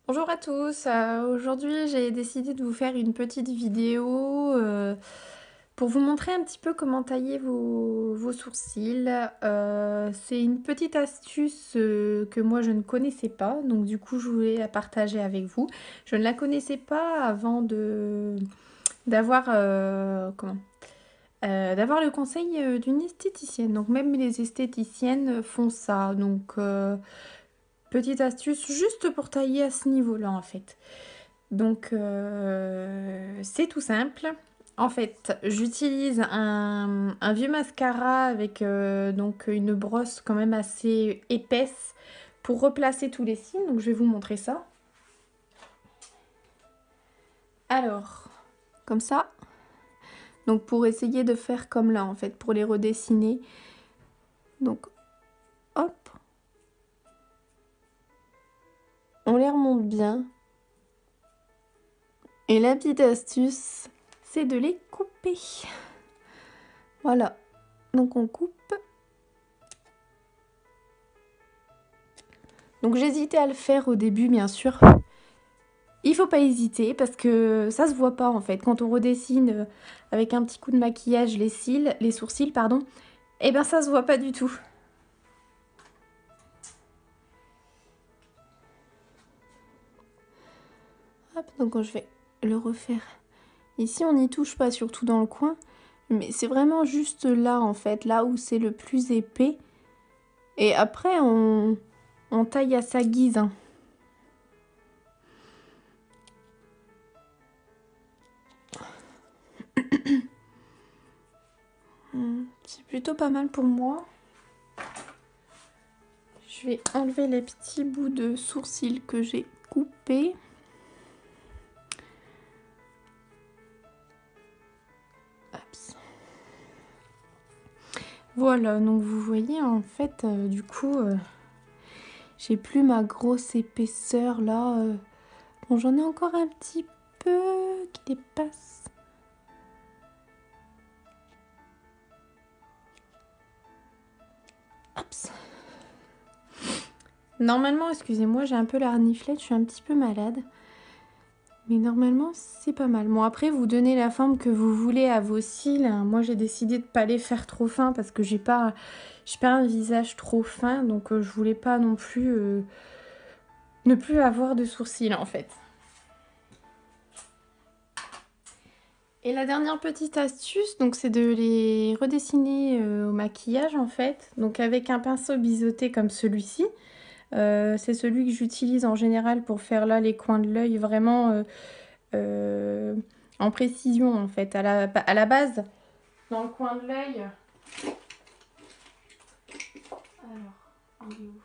Bonjour à tous, aujourd'hui j'ai décidé de vous faire une petite vidéo pour vous montrer un petit peu comment tailler vos sourcils. C'est une petite astuce que moi je ne connaissais pas, donc du coup je voulais la partager avec vous. Je ne la connaissais pas avant d'avoir d'avoir le conseil d'une esthéticienne. Donc même les esthéticiennes font ça, donc petite astuce juste pour tailler à ce niveau-là en fait. Donc c'est tout simple. En fait, j'utilise un vieux mascara avec donc une brosse quand même assez épaisse pour replacer tous les cils. Donc je vais vous montrer ça. Alors, comme ça. Donc pour essayer de faire comme là en fait, pour les redessiner. Donc hop, on les remonte bien. Et la petite astuce, c'est de les couper. Voilà, donc on coupe. Donc j'hésitais à le faire au début, bien sûr. Il faut pas hésiter parce que ça se voit pas en fait. Quand on redessine avec un petit coup de maquillage les sourcils, pardon, et ben ça se voit pas du tout. Hop, donc je vais le refaire. Ici on n'y touche pas, surtout dans le coin. Mais c'est vraiment juste là en fait, là où c'est le plus épais. Et après on taille à sa guise. Hein. C'est plutôt pas mal pour moi. Je vais enlever les petits bouts de sourcils que j'ai coupés. Hop. Voilà, donc vous voyez en fait, du coup, j'ai plus ma grosse épaisseur là. Bon, j'en ai encore un petit peu qui dépasse. Hop. Normalement, excusez-moi, j'ai un peu la reniflette, je suis un petit peu malade. Mais normalement, c'est pas mal. Bon, après, vous donnez la forme que vous voulez à vos cils. Moi, j'ai décidé de pas les faire trop fins parce que j'ai pas un visage trop fin. Donc, je voulais pas non plus ne plus avoir de sourcils, en fait. Et la dernière petite astuce, donc c'est de les redessiner au maquillage en fait. Donc avec un pinceau biseauté comme celui-ci. C'est celui que j'utilise en général pour faire là les coins de l'œil vraiment en précision en fait. À la base, dans le coin de l'œil. Alors, il est où ?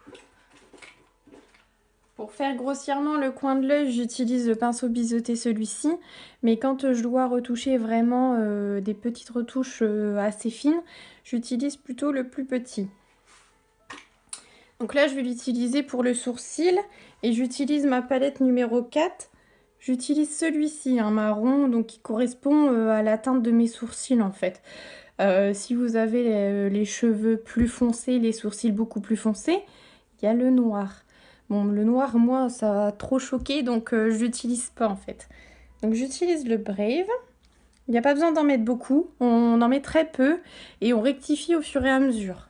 Pour faire grossièrement le coin de l'œil, j'utilise le pinceau biseauté celui-ci. Mais quand je dois retoucher vraiment des petites retouches assez fines, j'utilise plutôt le plus petit. Donc là, je vais l'utiliser pour le sourcil. Et j'utilise ma palette numéro 4. J'utilise celui-ci, un marron, donc qui correspond à la teinte de mes sourcils en fait. Si vous avez les cheveux plus foncés, les sourcils beaucoup plus foncés, il y a le noir. Bon, le noir, moi, ça va trop choquer, donc je l'utilise pas en fait. Donc j'utilise le Brave. Il n'y a pas besoin d'en mettre beaucoup, on en met très peu et on rectifie au fur et à mesure.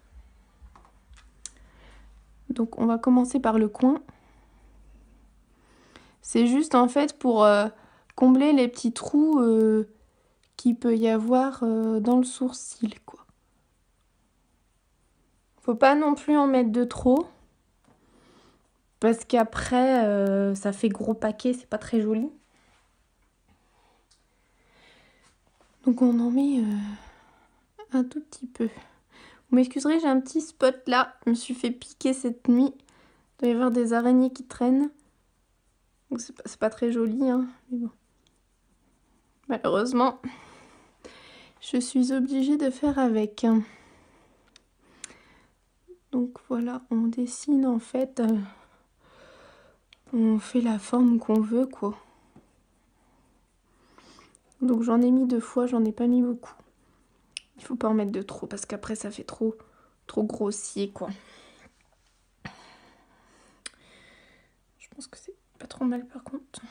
Donc on va commencer par le coin. C'est juste en fait pour combler les petits trous qu'il peut y avoir dans le sourcil, quoi. Faut pas non plus en mettre de trop. Parce qu'après, ça fait gros paquet, c'est pas très joli. Donc on en met un tout petit peu. Vous m'excuserez, j'ai un petit spot là. Je me suis fait piquer cette nuit. Il doit y avoir des araignées qui traînent. Donc c'est pas très joli, hein. Mais bon. Malheureusement, je suis obligée de faire avec. Donc voilà, on dessine en fait. On fait la forme qu'on veut, quoi. Donc j'en ai mis 2 fois, j'en ai pas mis beaucoup. Il faut pas en mettre de trop parce qu'après ça fait trop grossier, quoi. Je pense que c'est Pas trop mal par contre.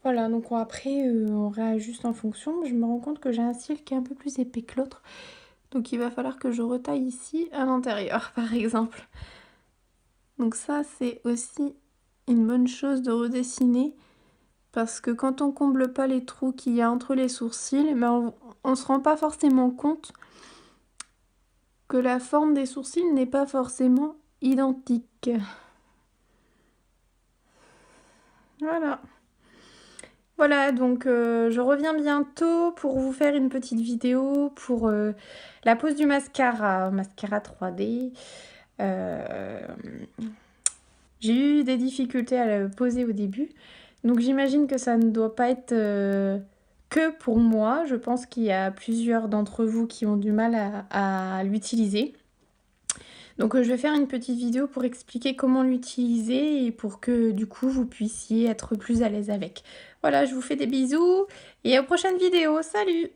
Voilà, donc après on réajuste en fonction. Je me rends compte que j'ai un cil qui est un peu plus épais que l'autre. Donc il va falloir que je retaille ici à l'intérieur par exemple. Donc ça c'est aussi une bonne chose de redessiner. Parce que quand on comble pas les trous qu'il y a entre les sourcils, ben on se rend pas forcément compte que la forme des sourcils n'est pas forcément identique. Voilà. Voilà, donc je reviens bientôt pour vous faire une petite vidéo pour la pose du mascara 3D. J'ai eu des difficultés à le poser au début, donc j'imagine que ça ne doit pas être que pour moi. Je pense qu'il y a plusieurs d'entre vous qui ont du mal à l'utiliser. Donc je vais faire une petite vidéo pour expliquer comment l'utiliser et pour que du coup vous puissiez être plus à l'aise avec. Voilà, je vous fais des bisous et aux prochaines vidéos. Salut!